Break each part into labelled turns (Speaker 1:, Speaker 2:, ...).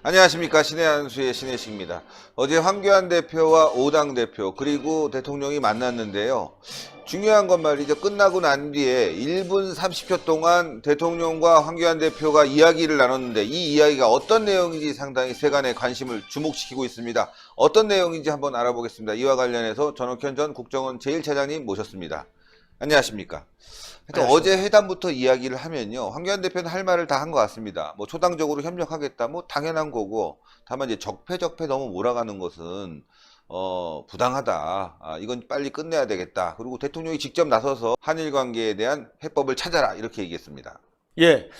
Speaker 1: 안녕하십니까. 신의 한수의 신혜식입니다. 어제 황교안 대표와 5당 대표 그리고 대통령이 만났는데요. 중요한 건 말이죠. 끝나고 난 뒤에 1분 30초 동안 대통령과 황교안 대표가 이야기를 나눴는데 이 이야기가 어떤 내용인지 상당히 세간의 관심을 주목시키고 있습니다. 어떤 내용인지 한번 알아보겠습니다. 이와 관련해서 전옥현 전 국정원 제1차장님 모셨습니다. 안녕하십니까. 어제 회담부터 이야기를 하면요. 황교안 대표는 할 말을 다 한 것 같습니다. 뭐 초당적으로 협력하겠다. 뭐 당연한 거고. 다만 이제 적폐 너무 몰아가는 것은 부당하다. 이건 빨리 끝내야 되겠다. 그리고 대통령이 직접 나서서 한일 관계에 대한 해법을 찾아라. 이렇게 얘기했습니다.
Speaker 2: 예.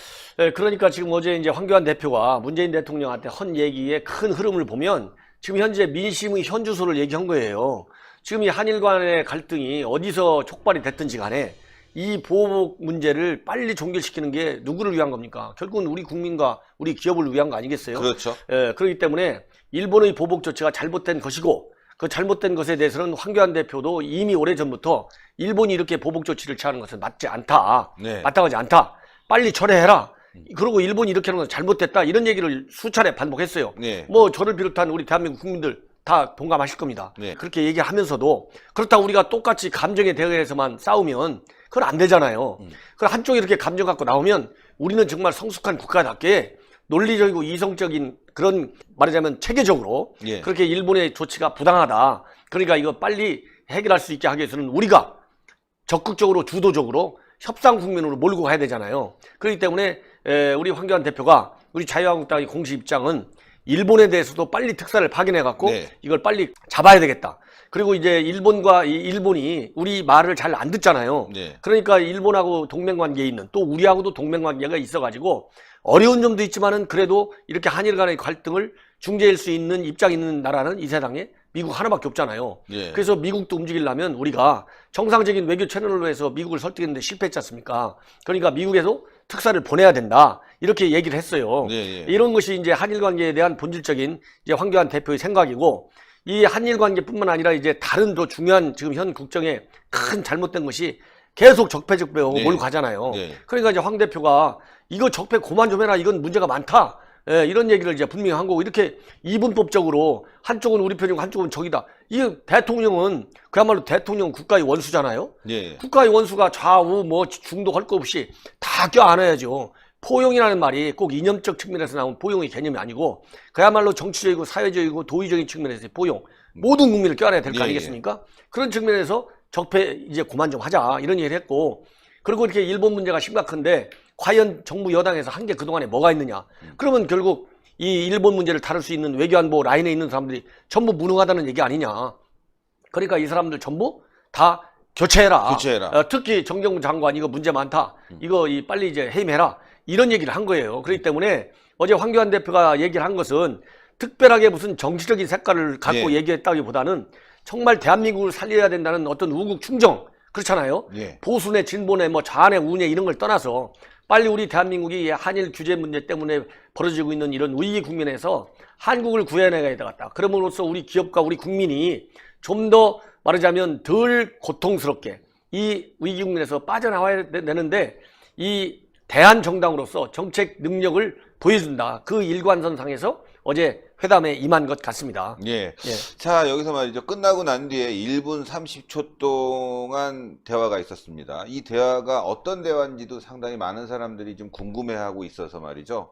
Speaker 2: 그러니까 지금 어제 이제 황교안 대표가 문재인 대통령한테 한 얘기의 큰 흐름을 보면 지금 현재 민심의 현주소를 얘기한 거예요. 지금 이 한일 간의 갈등이 어디서 촉발이 됐든지 간에 이 보복 문제를 빨리 종결시키는 게 누구를 위한 겁니까? 결국은 우리 국민과 우리 기업을 위한 거 아니겠어요?
Speaker 1: 그렇죠.
Speaker 2: 그렇기 때문에 일본의 보복 조치가 잘못된 것이고 그 잘못된 것에 대해서는 황교안 대표도 이미 오래전부터 일본이 이렇게 보복 조치를 취하는 것은 맞지 않다.
Speaker 1: 네.
Speaker 2: 마땅하지 않다. 빨리 철회해라. 그리고 일본이 이렇게 하는 건 잘못됐다. 이런 얘기를 수차례 반복했어요.
Speaker 1: 네.
Speaker 2: 뭐 저를 비롯한 우리 대한민국 국민들 다 동감하실 겁니다.
Speaker 1: 네.
Speaker 2: 그렇게 얘기하면서도 그렇다고 우리가 똑같이 감정에 대해서만 싸우면 그건 안 되잖아요. 그 한쪽이 이렇게 감정 갖고 나오면 우리는 정말 성숙한 국가답게 논리적이고 이성적인 그런 말하자면 체계적으로
Speaker 1: 예.
Speaker 2: 그렇게 일본의 조치가 부당하다. 그러니까 이거 빨리 해결할 수 있게 하기 위해서는 우리가 적극적으로 주도적으로 협상 국면으로 몰고 가야 되잖아요. 그렇기 때문에 우리 황교안 대표가 우리 자유한국당의 공식 입장은 일본에 대해서도 빨리 특사를 파견해 갖고
Speaker 1: 네.
Speaker 2: 이걸 빨리 잡아야 되겠다. 그리고 이제 일본이 우리 말을 잘 안 듣잖아요.
Speaker 1: 네.
Speaker 2: 그러니까 일본하고 동맹관계에 있는 또 우리하고도 동맹관계가 있어가지고 어려운 점도 있지만은 그래도 이렇게 한일 간의 갈등을 중재할 수 있는 입장이 있는 나라는 이 세상에 미국 하나밖에 없잖아요.
Speaker 1: 예.
Speaker 2: 그래서 미국도 움직이려면 우리가 정상적인 외교 채널로 해서 미국을 설득했는데 실패했지 않습니까? 그러니까 미국에서 특사를 보내야 된다. 이렇게 얘기를 했어요.
Speaker 1: 예, 예.
Speaker 2: 이런 것이 이제 한일 관계에 대한 본질적인 이제 황교안 대표의 생각이고 이 한일 관계뿐만 아니라 이제 다른 더 중요한 지금 현 국정에 큰 잘못된 것이 계속 적폐적폐하고
Speaker 1: 네.
Speaker 2: 몰고 가잖아요.
Speaker 1: 네.
Speaker 2: 그러니까 이제 황 대표가 이거 적폐 그만 좀 해라. 이건 문제가 많다. 이런 얘기를 이제 분명히 한 거고 이렇게 이분법적으로 한쪽은 우리 편이고 한쪽은 적이다. 이 대통령은 그야말로 대통령 국가의 원수잖아요.
Speaker 1: 예.
Speaker 2: 국가의 원수가 좌우 뭐 중도 할 거 없이 다 껴안아야죠. 포용이라는 말이 꼭 이념적 측면에서 나온 포용의 개념이 아니고 그야말로 정치적이고 사회적이고 도의적인 측면에서의 포용. 모든 국민을 껴안아야 될 거
Speaker 1: 예,
Speaker 2: 아니겠습니까? 그런 측면에서 적폐 이제 그만 좀 하자 이런 얘기를 했고 그리고 이렇게 일본 문제가 심각한데 과연 정부 여당에서 한 게 그동안에 뭐가 있느냐. 그러면 결국 이 일본 문제를 다룰 수 있는 외교안보 라인에 있는 사람들이 전부 무능하다는 얘기 아니냐. 그러니까 이 사람들 전부 다 교체해라. 특히 정경부 장관 이거 문제 많다. 이거 빨리 이제 해임해라. 이런 얘기를 한 거예요. 그렇기 때문에 어제 황교안 대표가 얘기를 한 것은 특별하게 무슨 정치적인 색깔을 갖고
Speaker 1: 예.
Speaker 2: 얘기했다기보다는 정말 대한민국을 살려야 된다는 어떤 우국 충정 그렇잖아요.
Speaker 1: 예.
Speaker 2: 보수네 진보네 뭐 좌네 우네 이런 걸 떠나서 빨리 우리 대한민국이 한일 규제 문제 때문에 벌어지고 있는 이런 위기 국면에서 한국을 구해내야 되겠다. 그럼으로써 우리 기업과 우리 국민이 좀 더 말하자면 덜 고통스럽게 이 위기 국면에서 빠져나와야 되는데 이 대한정당으로서 정책 능력을 보여준다. 그 일관선상에서 어제 회담에 임한 것 같습니다.
Speaker 1: 예.
Speaker 2: 예.
Speaker 1: 자, 여기서 말이죠. 끝나고 난 뒤에 1분 30초 동안 대화가 있었습니다. 이 대화가 어떤 대화인지도 상당히 많은 사람들이 좀 궁금해하고 있어서 말이죠.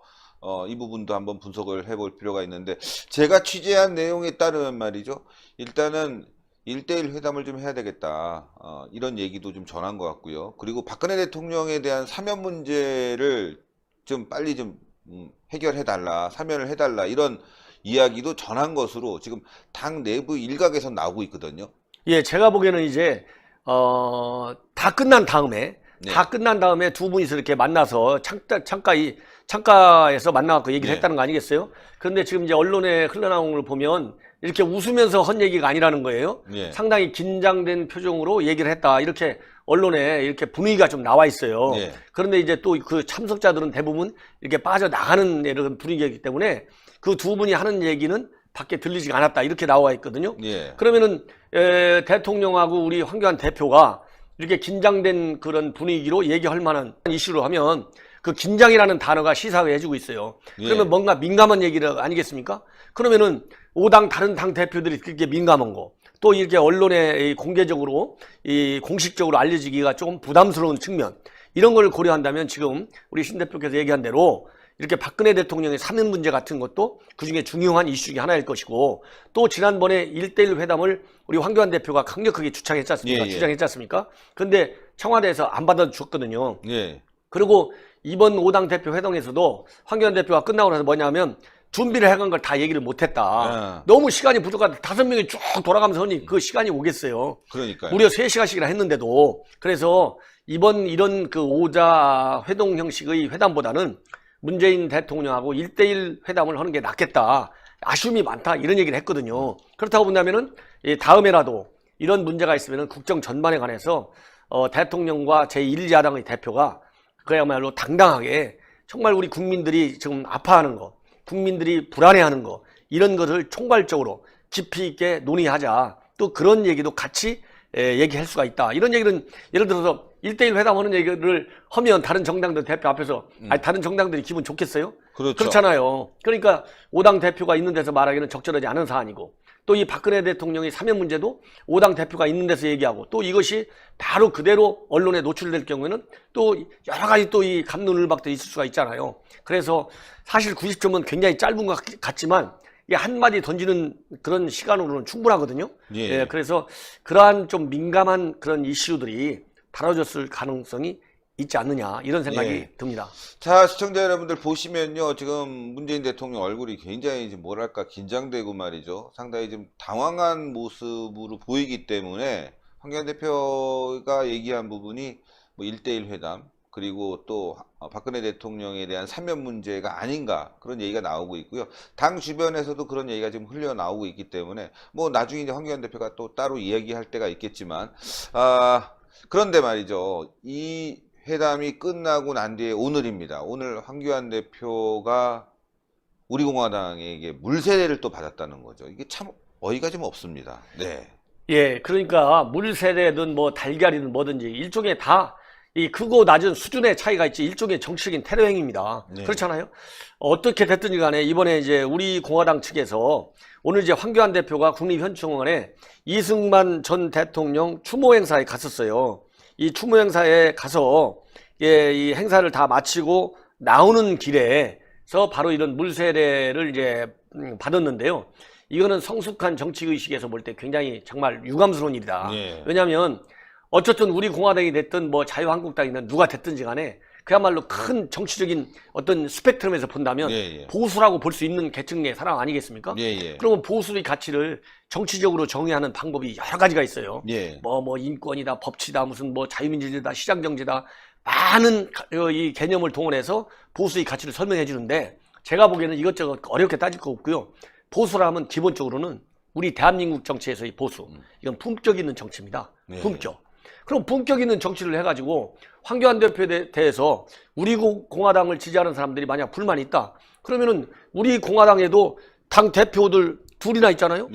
Speaker 1: 이 부분도 한번 분석을 해볼 필요가 있는데 제가 취재한 내용에 따르면 말이죠. 일단은 1대1 회담을 좀 해야 되겠다. 이런 얘기도 좀 전한 것 같고요. 그리고 박근혜 대통령에 대한 사면 문제를 좀 빨리 좀 해결해달라. 사면을 해달라. 이런 이야기도 전한 것으로 지금 당 내부 일각에서 나오고 있거든요.
Speaker 2: 예, 제가 보기에는 이제 다 끝난 다음에
Speaker 1: 네.
Speaker 2: 다 끝난 다음에 두 분이서 이렇게 만나서 창가에서 만나갖고 얘기를
Speaker 1: 네.
Speaker 2: 했다는 거 아니겠어요? 그런데 지금 이제 언론에 흘러나온 걸 보면 이렇게 웃으면서 한 얘기가 아니라는 거예요.
Speaker 1: 네.
Speaker 2: 상당히 긴장된 표정으로 얘기를 했다. 이렇게 언론에 이렇게 분위기가 좀 나와 있어요.
Speaker 1: 네.
Speaker 2: 그런데 이제 또 그 참석자들은 대부분 이렇게 빠져나가는 이런 분위기이기 때문에 그 두 분이 하는 얘기는 밖에 들리지가 않았다. 이렇게 나와 있거든요.
Speaker 1: 예.
Speaker 2: 그러면은 대통령하고 우리 황교안 대표가 이렇게 긴장된 그런 분위기로 얘기할 만한 이슈로 하면 그 긴장이라는 단어가 시사회 해주고 있어요. 그러면
Speaker 1: 예.
Speaker 2: 뭔가 민감한 얘기를 아니겠습니까? 그러면은 5당 다른 당 대표들이 그렇게 민감한 거, 또 이렇게 언론에 공개적으로 공식적으로 알려지기가 조금 부담스러운 측면, 이런 걸 고려한다면 지금 우리 신 대표께서 얘기한 대로 이렇게 박근혜 대통령의 사면 문제 같은 것도 그중에 중요한 이슈 중에 하나일 것이고, 또 지난번에 1대1 회담을 우리 황교안 대표가 강력하게 주장했지 않습니까?
Speaker 1: 예, 예.
Speaker 2: 주장했지 않습니까? 근데 청와대에서 안 받아줬거든요.
Speaker 1: 예.
Speaker 2: 그리고 이번 5당 대표 회동에서도 황교안 대표가 끝나고 나서 뭐냐면 준비를 해간 걸 다 얘기를 못했다. 너무 시간이 부족하다. 5명이 쭉 돌아가면서 하니 그 시간이 오겠어요.
Speaker 1: 그러니까요.
Speaker 2: 무려 3시간씩이나 했는데도. 그래서 이번 이런 그 5자 회동 형식의 회담보다는 문재인 대통령하고 1대1 회담을 하는 게 낫겠다. 아쉬움이 많다. 이런 얘기를 했거든요. 그렇다고 본다면은 다음에라도 이런 문제가 있으면은 국정 전반에 관해서 대통령과 제1야당의 대표가 그야말로 당당하게 정말 우리 국민들이 지금 아파하는 거, 국민들이 불안해하는 거, 이런 것을 총괄적으로 깊이 있게 논의하자. 또 그런 얘기도 같이 얘기할 수가 있다. 이런 얘기는 예를 들어서 1대1 회담하는 얘기를 하면 다른 정당들 대표 앞에서 아니 다른 정당들이 기분 좋겠어요?
Speaker 1: 그렇죠.
Speaker 2: 그렇잖아요. 그러니까 5당 대표가 있는 데서 말하기는 적절하지 않은 사안이고, 또 이 박근혜 대통령의 사면 문제도 5당 대표가 있는 데서 얘기하고, 또 이것이 바로 그대로 언론에 노출될 경우에는 또 여러 가지 또 이 갑론을박도 있을 수가 있잖아요. 그래서 사실 90점은 굉장히 짧은 것 같지만 이게 한마디 던지는 그런 시간으로는 충분하거든요.
Speaker 1: 예.
Speaker 2: 그래서 그러한 좀 민감한 그런 이슈들이 다뤄졌을 가능성이 있지 않느냐, 이런 생각이
Speaker 1: 예.
Speaker 2: 듭니다.
Speaker 1: 자, 시청자 여러분들 보시면요. 지금 문재인 대통령 얼굴이 굉장히 뭐랄까 긴장되고 말이죠. 상당히 좀 당황한 모습으로 보이기 때문에 황교안 대표가 얘기한 부분이 뭐 1대1 회담, 그리고 또 박근혜 대통령에 대한 사면 문제가 아닌가, 그런 얘기가 나오고 있고요. 당 주변에서도 그런 얘기가 지금 흘러나오고 있기 때문에 뭐 나중에 이제 황교안 대표가 또 따로 이야기할 때가 있겠지만, 그런데 말이죠. 이 회담이 끝나고 난 뒤에 오늘입니다. 오늘 황교안 대표가 우리 공화당에게 물세례를 또 받았다는 거죠. 이게 참 어이가 좀 없습니다. 네.
Speaker 2: 예, 그러니까 물세례든 뭐 달걀이든 뭐든지 일종의 다 이 크고 낮은 수준의 차이가 있지, 일종의 정치적인 테러 행위입니다.
Speaker 1: 네.
Speaker 2: 그렇잖아요. 어떻게 됐든지 간에 이번에 이제 우리 공화당 측에서 오늘 이제 황교안 대표가 국립현충원에 이승만 전 대통령 추모 행사에 갔었어요. 이 추모 행사에 가서 이 행사를 다 마치고 나오는 길에서 바로 이런 물세례를 이제 받았는데요. 이거는 성숙한 정치 의식에서 볼 때 굉장히 정말 유감스러운 일이다.
Speaker 1: 네.
Speaker 2: 왜냐하면 어쨌든 우리 공화당이 됐든 뭐 자유한국당이든 누가 됐든지 간에 그야말로 큰 정치적인 어떤 스펙트럼에서 본다면 보수라고 볼 수 있는 계층의 사람 아니겠습니까? 그러면 보수의 가치를 정치적으로 정의하는 방법이 여러 가지가 있어요. 뭐 인권이다, 법치다, 무슨 뭐 자유민주주의다, 시장경제다, 많은 이 개념을 동원해서 보수의 가치를 설명해 주는데, 제가 보기에는 이것저것 어렵게 따질 거 없고요. 보수라면 기본적으로는 우리 대한민국 정치에서의 보수, 이건 품격 있는 정치입니다. 품격. 그럼 품격 있는 정치를 해가지고 황교안 대표에 대해서 우리 공화당을 지지하는 사람들이 만약 불만이 있다, 그러면은 우리 공화당에도 당 대표들 둘이나 있잖아요.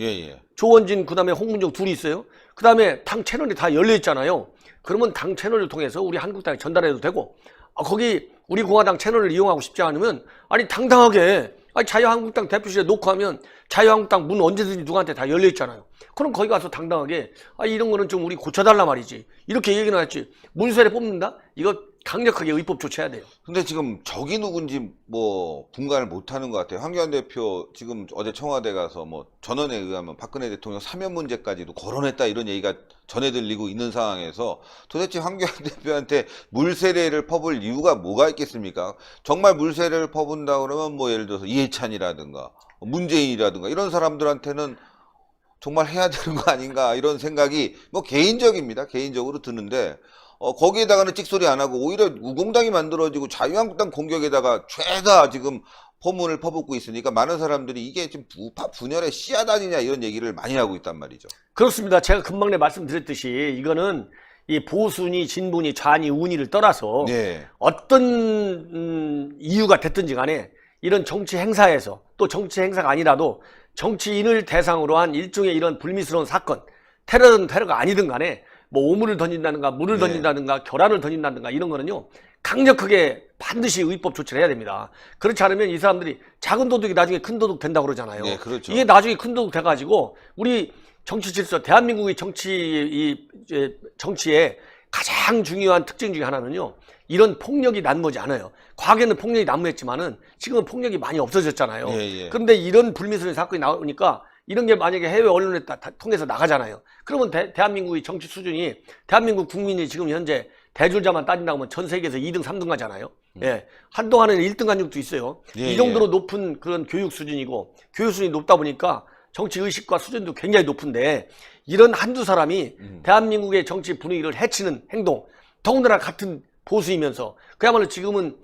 Speaker 2: 조원진, 그 다음에 홍문종 둘이 있어요. 그 다음에 당 채널이 다 열려 있잖아요. 그러면 당 채널을 통해서 우리 한국당에 전달해도 되고, 거기 우리 공화당 채널을 이용하고 싶지 않으면 아니 당당하게 자유한국당 대표실에 놓고 하면 자유한국당 문 언제든지 누구한테 다 열려 있잖아요. 그럼 거기 가서 당당하게 이런 거는 좀 우리 고쳐달라 말이지, 이렇게 얘기는 했지. 물세례 뽑는다? 이거 강력하게 의법 조치해야 돼요.
Speaker 1: 근데 지금 적이 누군지 뭐 분간을 못하는 것 같아요. 황교안 대표 지금 어제 청와대 가서 뭐 전원에 의하면 박근혜 대통령 사면 문제까지도 거론했다, 이런 얘기가 전해 들리고 있는 상황에서 도대체 황교안 대표한테 물세례를 퍼볼 이유가 뭐가 있겠습니까? 정말 물세례를 퍼본다 그러면 뭐 예를 들어서 이해찬이라든가 문재인이라든가 이런 사람들한테는 정말 해야 되는 거 아닌가, 이런 생각이 뭐 개인적입니다. 개인적으로 드는데, 거기에다가는 찍소리 안 하고 오히려 우공당이 만들어지고 자유한국당 공격에다가 죄다 지금 포문을 퍼붓고 있으니까 많은 사람들이 이게 지금 우파 분열의 씨앗 아니냐, 이런 얘기를 많이 하고 있단 말이죠.
Speaker 2: 그렇습니다. 제가 금방에 말씀드렸듯이 이거는 이 보수니 진보니 좌니 우니를 떠나서 어떤 이유가 됐든지 간에 이런 정치 행사에서, 또 정치 행사가 아니라도 정치인을 대상으로 한 일종의 이런 불미스러운 사건, 테러든 테러가 아니든 간에 뭐 오물을 던진다든가 물을
Speaker 1: 네.
Speaker 2: 던진다든가 계란을 던진다든가 이런 거는요 강력하게 반드시 의법 조치를 해야 됩니다. 그렇지 않으면 이 사람들이 작은 도둑이 나중에 큰 도둑 된다고 그러잖아요.
Speaker 1: 네, 그렇죠.
Speaker 2: 이게 나중에 큰 도둑 돼가지고 우리 정치 질서, 대한민국의 정치의 가장 중요한 특징 중에 하나는요. 이런 폭력이 난무하지 않아요. 과거에는 폭력이 난무했지만은 지금은 폭력이 많이 없어졌잖아요.
Speaker 1: 예, 예.
Speaker 2: 그런데 이런 불미스러운 사건이 나오니까 이런 게 만약에 해외 언론에 통해서 나가잖아요. 그러면 대한민국의 정치 수준이 대한민국 국민이 지금 현재 대졸자만 따진다고 하면 전 세계에서 2등, 3등 가잖아요. 예. 한동안에는 1등 간 적도 있어요.
Speaker 1: 예,
Speaker 2: 이 정도로 높은 그런 교육 수준이고 교육 수준이 높다 보니까 정치 의식과 수준도 굉장히 높은데 이런 한두 사람이 대한민국의 정치 분위기를 해치는 행동, 더군다나 같은 보수이면서 그야말로 지금은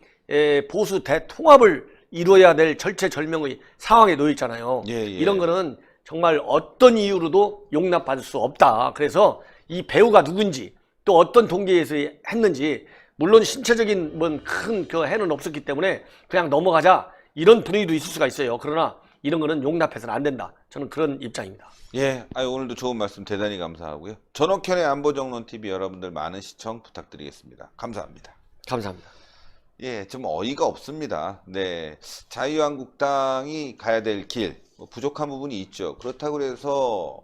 Speaker 2: 보수 대통합을 이루어야 될 절체절명의 상황에 놓여 있잖아요.
Speaker 1: 예, 예.
Speaker 2: 이런 거는 정말 어떤 이유로도 용납받을 수 없다. 그래서 이 배우가 누군지 또 어떤 동기에서 했는지 물론 신체적인 뭔 큰 그 해는 없었기 때문에 그냥 넘어가자 이런 분위기도 있을 수가 있어요. 그러나 이런 거는 용납해서는 안 된다. 저는 그런 입장입니다.
Speaker 1: 예, 오늘도 좋은 말씀 대단히 감사하고요. 전옥현의 안보정론TV 여러분들 많은 시청 부탁드리겠습니다. 감사합니다.
Speaker 2: 감사합니다.
Speaker 1: 예, 좀 어이가 없습니다. 네, 자유한국당이 가야 될 길, 부족한 부분이 있죠. 그렇다고 해서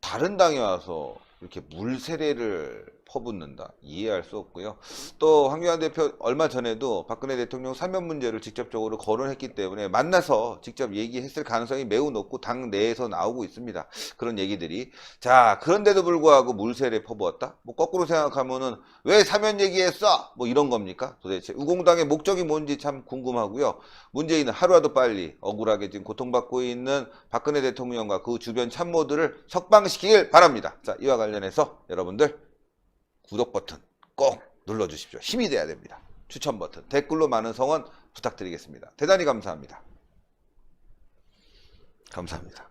Speaker 1: 다른 당에 와서 이렇게 물세례를 퍼붓는다. 이해할 수 없고요. 또 황교안 대표 얼마 전에도 박근혜 대통령 사면 문제를 직접적으로 거론했기 때문에 만나서 직접 얘기했을 가능성이 매우 높고 당 내에서 나오고 있습니다. 그런 얘기들이. 자, 그런데도 불구하고 물세례 퍼부었다? 뭐 거꾸로 생각하면은 왜 사면 얘기했어? 뭐 이런 겁니까? 도대체 우공당의 목적이 뭔지 참 궁금하고요. 문재인은 하루라도 빨리 억울하게 지금 고통받고 있는 박근혜 대통령과 그 주변 참모들을 석방시키길 바랍니다. 자, 이와 관련해서 여러분들 구독 버튼 꼭 눌러주십시오. 힘이 돼야 됩니다. 추천 버튼, 댓글로 많은 성원 부탁드리겠습니다. 대단히 감사합니다. 감사합니다.